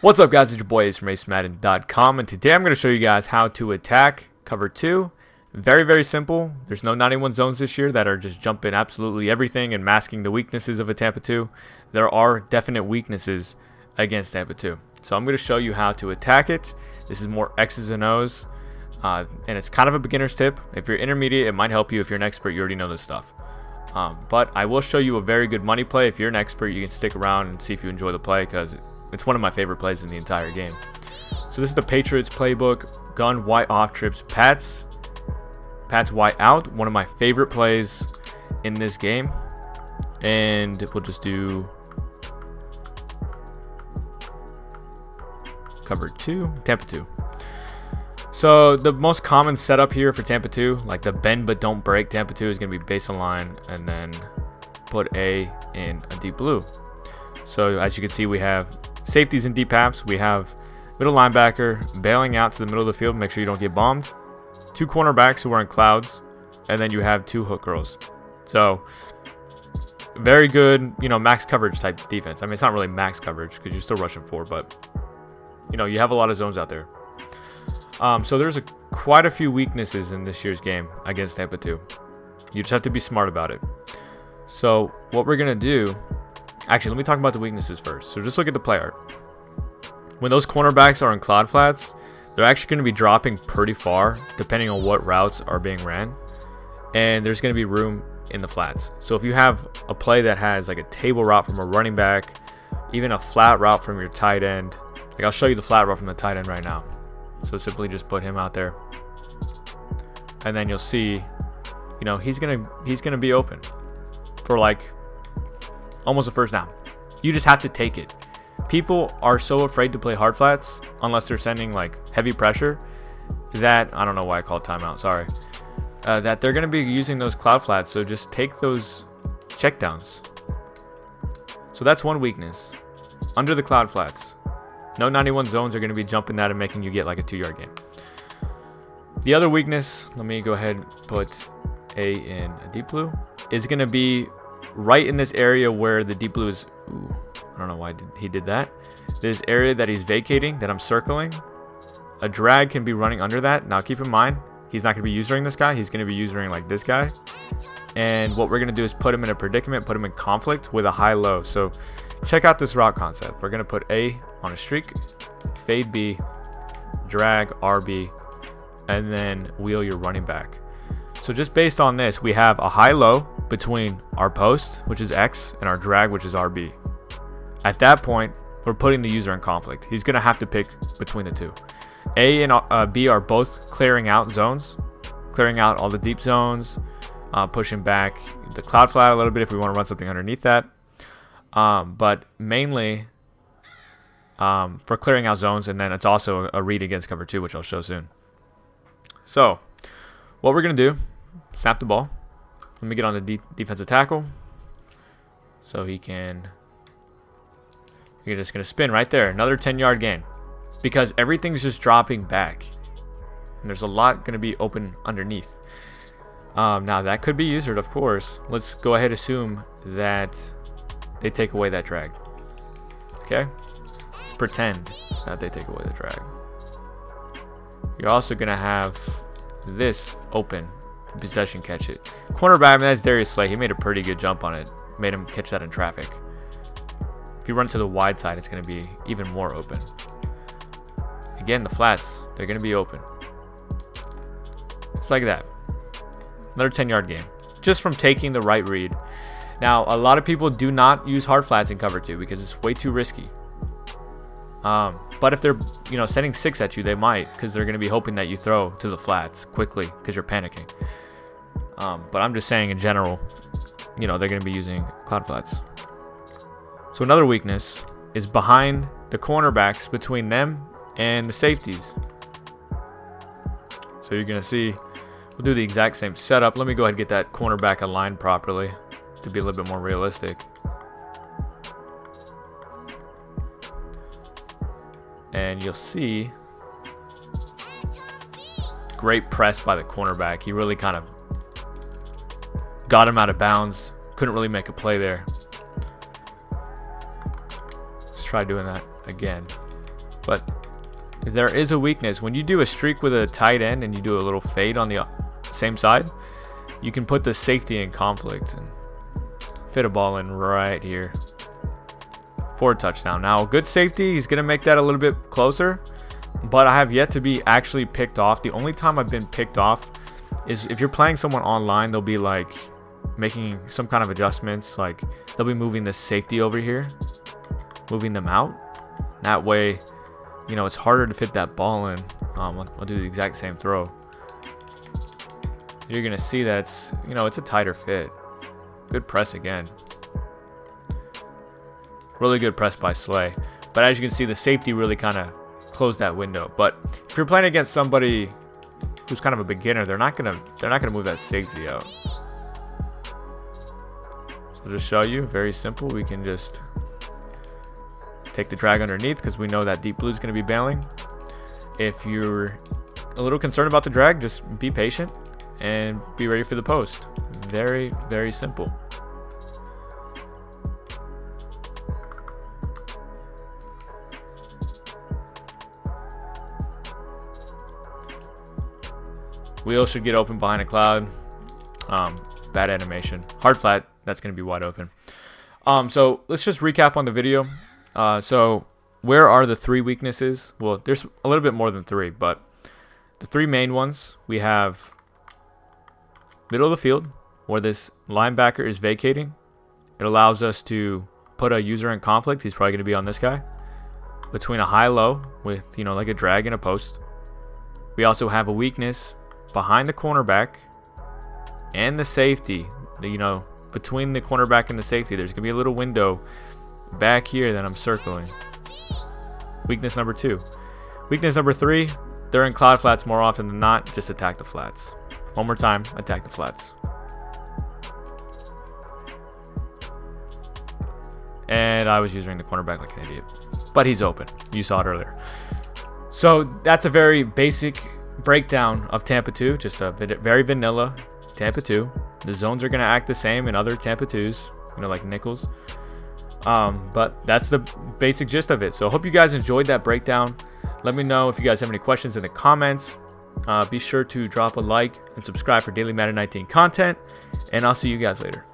What's up, guys? It's your boy Ace from AceMadden.com, and today I'm going to show you guys how to attack cover 2. Very simple. There's no 91 zones this year that are just jumping absolutely everything and masking the weaknesses of a Tampa 2. There are definite weaknesses against Tampa 2. So I'm going to show you how to attack it. This is more X's and O's, and it's kind of a beginner's tip. If you're intermediate, it might help you. If you're an expert, you already know this stuff. But I will show you a very good money play. If you're an expert, you can stick around and see if you enjoy the play, because it's one of my favorite plays in the entire game. So this is the Patriots playbook. Gun Y off trips Pats Y out. One of my favorite plays in this game. And we'll just do cover 2, Tampa 2. So the most common setup here for Tampa 2, like the bend but don't break Tampa 2, is going to be base on line and then put A in a deep blue. So as you can see, we have safeties and deep halves. We have middle linebacker bailing out to the middle of the field, make sure you don't get bombed. 2 cornerbacks who are in clouds, and then you have 2 hook girls. So very good, max coverage type defense. I mean, it's not really max coverage because you're still rushing 4, but you have a lot of zones out there. So there's quite a few weaknesses in this year's game against Tampa 2. You just have to be smart about it. So what we're gonna do, actually, let me talk about the weaknesses first. So just look at the play art. When those cornerbacks are in cloud flats, they're actually going to be dropping pretty far depending on what routes are being ran, and there's going to be room in the flats. So if you have a play that has like a table route from a running back, even a flat route from your tight end, like I'll show you the flat route from the tight end right now. So simply just put him out there, and then you'll see, he's gonna be open for like almost a first down. You just have to take it. People are so afraid to play hard flats unless they're sending like heavy pressure that, I don't know why I called timeout, sorry, that they're going to be using those cloud flats. So just take those checkdowns. So that's one weakness. Under the cloud flats, no 91 zones are going to be jumping that and making you get like a 2-yard gain. The other weakness, let me go ahead and put A in a deep blue, is going to be right in this area where the deep blue is. Ooh, I don't know why he did that. This area that he's vacating, that I'm circling, a drag can be running under that. Now keep in mind, he's not going to be using this guy. He's going to be using like this guy. And what we're going to do is put him in a predicament, put him in conflict with a high-low. So check out this route concept. We're going to put A on a streak, fade B, drag RB, and then wheel your running back. So just based on this, we have a high-low between our post, which is X, and our drag, which is RB. At that point, we're putting the user in conflict. He's going to have to pick between the two. A and B are both clearing out zones, clearing out all the deep zones, pushing back the cloud flat a little bit if we want to run something underneath that. But mainly for clearing out zones, and then it's also a read against cover 2, which I'll show soon. So what we're going to do, snap the ball. Let me get on the defensive tackle. So you're just going to spin right there. Another 10-yard gain. Because everything's just dropping back. And there's a lot going to be open underneath. Now, that could be usered, of course. Let's go ahead and assume that they take away that drag. Okay? Let's pretend that they take away the drag. You're also going to have this open. Possession catch it. Cornerback, I mean, that's Darius Slay. He made a pretty good jump on it. Made him catch that in traffic. If you run to the wide side, it's going to be even more open. Again, the flats, they're going to be open. It's like that. Another 10-yard gain. Just from taking the right read. Now, a lot of people do not use hard flats in cover 2 because it's way too risky. But if they're, sending 6 at you, they might, because they're going to be hoping that you throw to the flats quickly because you're panicking. But I'm just saying in general, they're going to be using cloud flats. So another weakness is behind the cornerbacks, between them and the safeties. So you're going to see, we'll do the exact same setup. Let me go ahead and get that cornerback aligned properly to be a little bit more realistic. And you'll see great press by the cornerback. He really kind of got him out of bounds. Couldn't really make a play there. Let's try doing that again. But if there is a weakness, when you do a streak with a tight end and you do a little fade on the same side, you can put the safety in conflict and fit a ball in right here for a touchdown. Now, good safety, he's going to make that a little bit closer, but I have yet to be actually picked off. The only time I've been picked off is if you're playing someone online, they'll be like making some kind of adjustments. Like they'll be moving the safety over here, moving them out. That way, you know, it's harder to fit that ball in. I'll do the exact same throw. You're going to see that it's, you know, it's a tighter fit. Good press again. Really good press by Slay. But as you can see, the safety really kind of closed that window. But if you're playing against somebody who's kind of a beginner, they're not gonna move that safety out. So I'll just show you, very simple. We can just take the drag underneath because we know that deep blue is going to be bailing. If you're a little concerned about the drag, just be patient and be ready for the post. Very, very simple. Wheel should get open behind a cloud. Bad animation. Hard flat, that's going to be wide open. So let's just recap on the video. So where are the 3 weaknesses? Well, there's a little bit more than 3, but the 3 main ones, we have middle of the field where this linebacker is vacating. It allows us to put a user in conflict. He's probably going to be on this guy. Between a high-low with, you know, like a drag and a post. We also have a weakness behind the cornerback and the safety. You know, between the cornerback and the safety, there's gonna be a little window back here that I'm circling. Weakness number 2. Weakness number 3, they're in cloud flats more often than not. Just attack the flats. One more time, attack the flats. And I was using the cornerback like an idiot, but he's open. You saw it earlier. So that's a very basic breakdown of Tampa 2, just a very vanilla Tampa 2. The zones are going to act the same in other Tampa 2s, you know, like nickels. But that's the basic gist of it. So I hope you guys enjoyed that breakdown. Let me know if you guys have any questions in the comments. Be sure to drop a like and subscribe for daily Madden 19 content, and I'll see you guys later.